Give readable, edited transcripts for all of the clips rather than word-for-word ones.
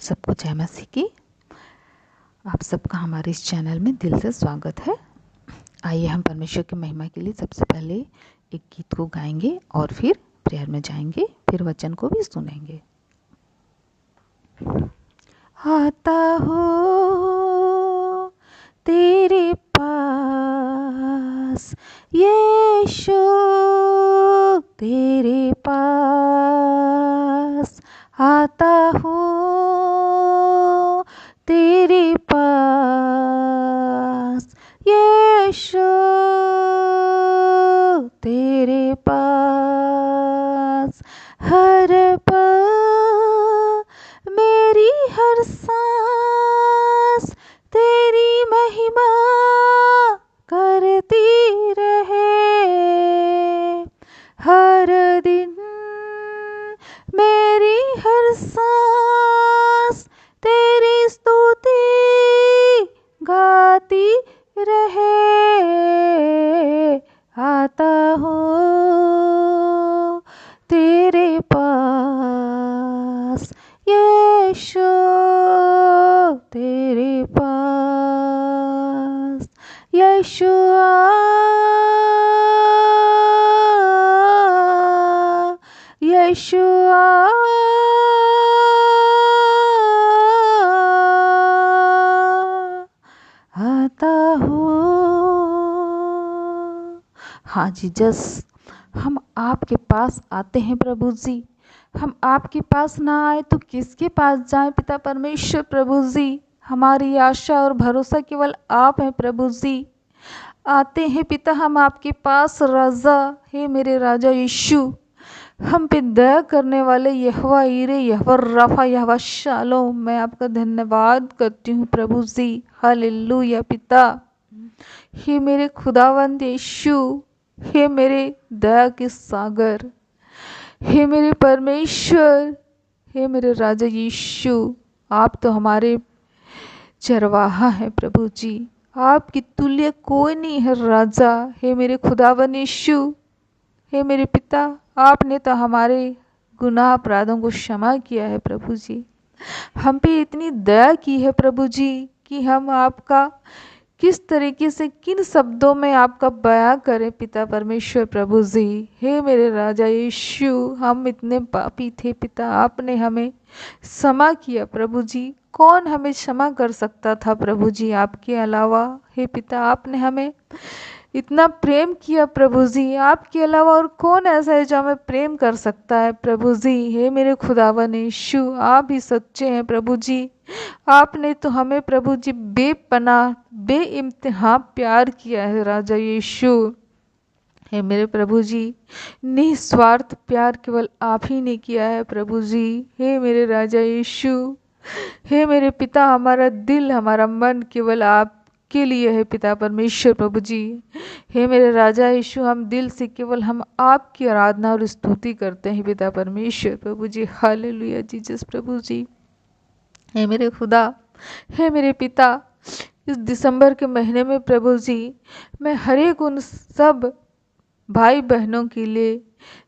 सबको जय मसीह की। आप सबका हमारे इस चैनल में दिल से स्वागत है। आइए हम परमेश्वर की महिमा के लिए सबसे पहले एक गीत को गाएंगे और फिर प्रेयर में जाएंगे, फिर वचन को भी सुनेंगे। आता हो तेरे पास यीशु, तेरे पास आता हूँ, तेरे पास यीशु, तेरे पास हर पल मेरी हर सांस तेरी महिमा करती रहे, हर दिन मेरी हर सांस तेरी स्तुति गाती रहे। आता हूँ तेरे पास यीशु, तेरे पास यीशुआ, यीशुआ, आता हूँ। हाँ जीसस, हम आपके पास आते हैं प्रभु जी। हम आपके पास ना आए तो किसके पास जाएं पिता परमेश्वर प्रभु जी। हमारी आशा और भरोसा केवल आप हैं प्रभु जी। आते हैं पिता हम आपके पास राजा, हे मेरे राजा यीशु, हम पे दया करने वाले यहोवा ईरे, यहोवा राफा, यहोवा शालोम, मैं आपका धन्यवाद करती हूँ प्रभु जी। हालेलुया पिता। हे मेरे खुदावंद यीशु, हे मेरे दया के सागर, हे मेरे परमेश्वर, हे मेरे राजा यीशु, आप तो हमारे चरवाहा है प्रभु जी। आपकी तुल्य कोई नहीं है राजा। हे मेरे खुदावन यीशु, हे मेरे पिता, आपने तो हमारे गुनाह अपराधों को क्षमा किया है प्रभु जी। हम पे इतनी दया की है प्रभु जी कि हम आपका किस तरीके से, किन शब्दों में आपका बयां करें पिता परमेश्वर प्रभु जी। हे मेरे राजा यीशु, हम इतने पापी थे पिता, आपने हमें क्षमा किया प्रभु जी। कौन हमें क्षमा कर सकता था प्रभु जी आपके अलावा। हे पिता, आपने हमें इतना प्रेम किया प्रभु जी, आपके अलावा और कौन ऐसा है जो हमें प्रेम कर सकता है प्रभु जी। हे मेरे खुदावन यीशु, आप ही सच्चे हैं प्रभु जी। आपने तो हमें प्रभु जी बेपनाह बेइम्तिहा प्यार किया है राजा यीशु। हे मेरे प्रभु जी, निस्वार्थ प्यार केवल आप ही ने किया है प्रभु जी। हे मेरे राजा यीशु, हे मेरे पिता, हमारा दिल हमारा मन केवल आपके लिए है पिता परमेश्वर प्रभु जी। हे मेरे राजा यीशु, हम दिल से केवल हम आपकी आराधना और स्तुति करते हैं पिता परमेश्वर प्रभु जी। हालेलुया जीसस प्रभु जी। हे मेरे खुदा, हे मेरे पिता, इस दिसंबर के महीने में प्रभु जी मैं हर एक उन सब भाई बहनों के लिए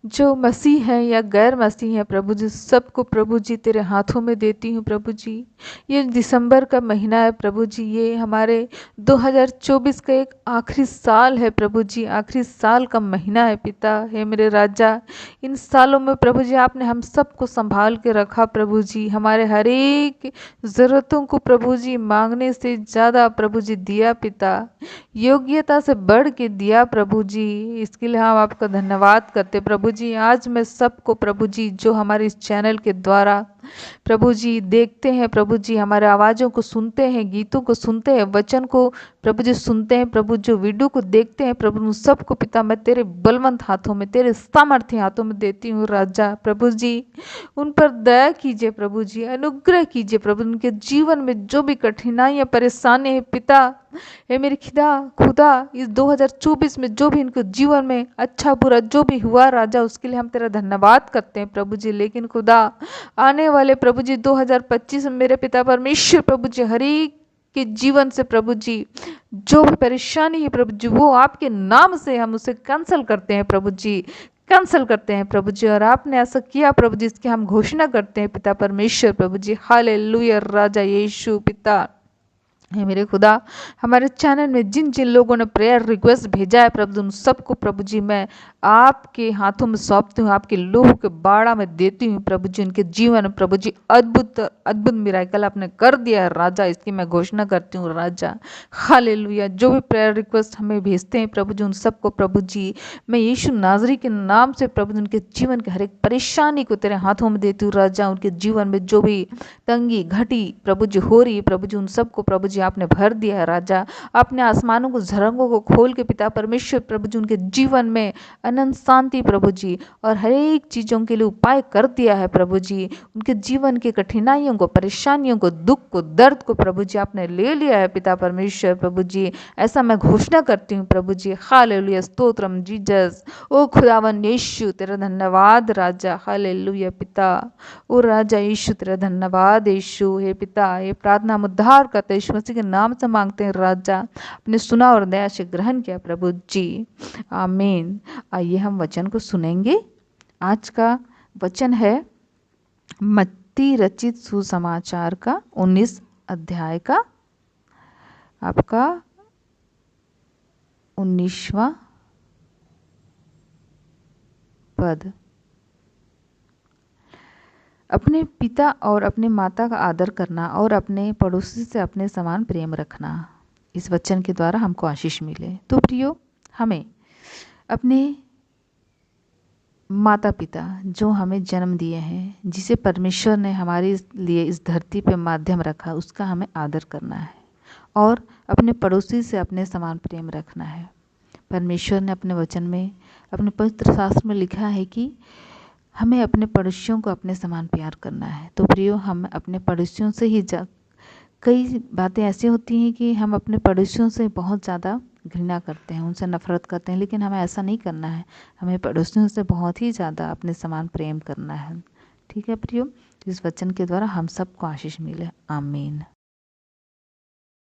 जो मसीह हैं या गैर मसीह हैं प्रभु जी, सबको प्रभु जी तेरे हाथों में देती हूँ प्रभु जी। ये दिसंबर का महीना है प्रभु जी, ये हमारे 2024 का एक आखिरी साल है प्रभु जी, आखिरी साल का महीना है पिता। हे मेरे राजा, इन सालों में प्रभु जी आपने हम सबको संभाल के रखा प्रभु जी, हमारे हर एक ज़रूरतों को प्रभु जी मांगने से ज़्यादा प्रभु जी दिया पिता, योग्यता से बढ़ के दिया प्रभु जी। इसके लिए हम आपका धन्यवाद करते प्रभु जी। आज मैं सबको प्रभु जी जो हमारे इस चैनल के द्वारा प्रभु जी देखते हैं प्रभु जी, हमारे आवाज़ों को सुनते हैं, गीतों को सुनते हैं, वचन को प्रभु जी सुनते हैं प्रभु, जो वीडियो को देखते हैं प्रभु, उन सबको पिता मैं तेरे बलवंत हाथों में, तेरे सामर्थ्य हाथों में देती हूँ राजा प्रभु जी। उन पर दया कीजिए प्रभु जी, अनुग्रह कीजिए प्रभु, उनके जीवन में जो भी कठिनाइयाँ परेशानी है पिता, हे मेरे खुदा इस 2024 में जो भी इनके जीवन में अच्छा बुरा जो भी हुआ राजा, उसके लिए हम तेरा धन्यवाद करते हैं प्रभु जी। लेकिन खुदा आने वाले प्रभु जी 2025 में मेरे पिता परमेश्वर प्रभु जी हर एक के जीवन से प्रभु जी जो भी परेशानी है प्रभु जी, वो आपके नाम से हम उसे कैंसिल करते हैं प्रभु जी। कैंसल करते हैं प्रभु जी। और आपने ऐसा किया प्रभु जी, इसकी हम घोषणा करते हैं पिता परमेश्वर प्रभु जी। हालेलुया राजा यीशु पिता हे मेरे खुदा, हमारे चैनल में जिन जिन लोगों ने प्रेयर रिक्वेस्ट भेजा है प्रभु, उन सबको प्रभु जी मैं आपके हाथों में सौंपती हूँ, आपके लोह के बाड़ा में देती हूँ प्रभु जी। उनके जीवन में प्रभु जी अद्भुत अद्भुत मिराकल आपने कर दिया है राजा, इसकी मैं घोषणा करती हूँ राजा। हालेलुया। जो भी प्रेयर रिक्वेस्ट हमें भेजते हैं प्रभु जी, उन सबको प्रभु जी मैं यीशु नाजरी के नाम से प्रभु जी उनके जीवन के हर एक परेशानी को तेरे हाथों में देती हूँ राजा। उनके जीवन में जो भी तंगी घटी प्रभु जी हो रही है प्रभु जी, उन सबको प्रभु जी आपने भर दिया है राजा। आपने आसमानों को झरंगों को खोल के पिता परमेश्वर प्रभु जी उनके जीवन में अनंत शांति प्रभु जी और हर एक चीज़ों के लिए उपाय कर दिया है प्रभु जी। उनके जीवन की कठिनाइयों को, परेशानियों को, दुख को, दर्द को प्रभु जी आपने ले लिया है पिता परमेश्वर प्रभु जी। ऐसा मैं घोषणा करती हूँ प्रभु जी। हालेलुया स्तोत्रम जीसस। ओ खुदावन यीशु तेरा धन्यवाद राजा। हालेलुया पिता। ओ राजा यीशु तेरा धन्यवाद यीशु। हे पिता, ये प्रार्थना हम उद्धार करते यीशु मसीह के नाम से मांगते हैं राजा। अपने सुना और दया से ग्रहण किया प्रभु जी। आमीन। आइए हम वचन को सुनेंगे। आज का वचन है मत्ती रचित सुसमाचार का 19 अध्याय का आपका 19वां पद। अपने पिता और अपने माता का आदर करना और अपने पड़ोसी से अपने समान प्रेम रखना। इस वचन के द्वारा हमको आशीष मिले। तो प्रियो, हमें अपने माता पिता जो हमें जन्म दिए हैं, जिसे परमेश्वर ने हमारे लिए इस धरती पे माध्यम रखा, उसका हमें आदर करना है और अपने पड़ोसी से अपने समान प्रेम रखना है। परमेश्वर ने अपने वचन में, अपने पवित्र शास्त्र में लिखा है कि हमें अपने पड़ोसियों को अपने समान प्यार करना है। तो प्रियो, हम अपने पड़ोसियों से ही कई बातें ऐसी होती हैं कि हम अपने पड़ोसियों से बहुत ज़्यादा घृणा करते हैं, उनसे नफरत करते हैं, लेकिन हमें ऐसा नहीं करना है। हमें पड़ोसियों से बहुत ही ज़्यादा अपने समान प्रेम करना है। ठीक है प्रियो, इस वचन के द्वारा हम सबको आशीष मिले। आमीन।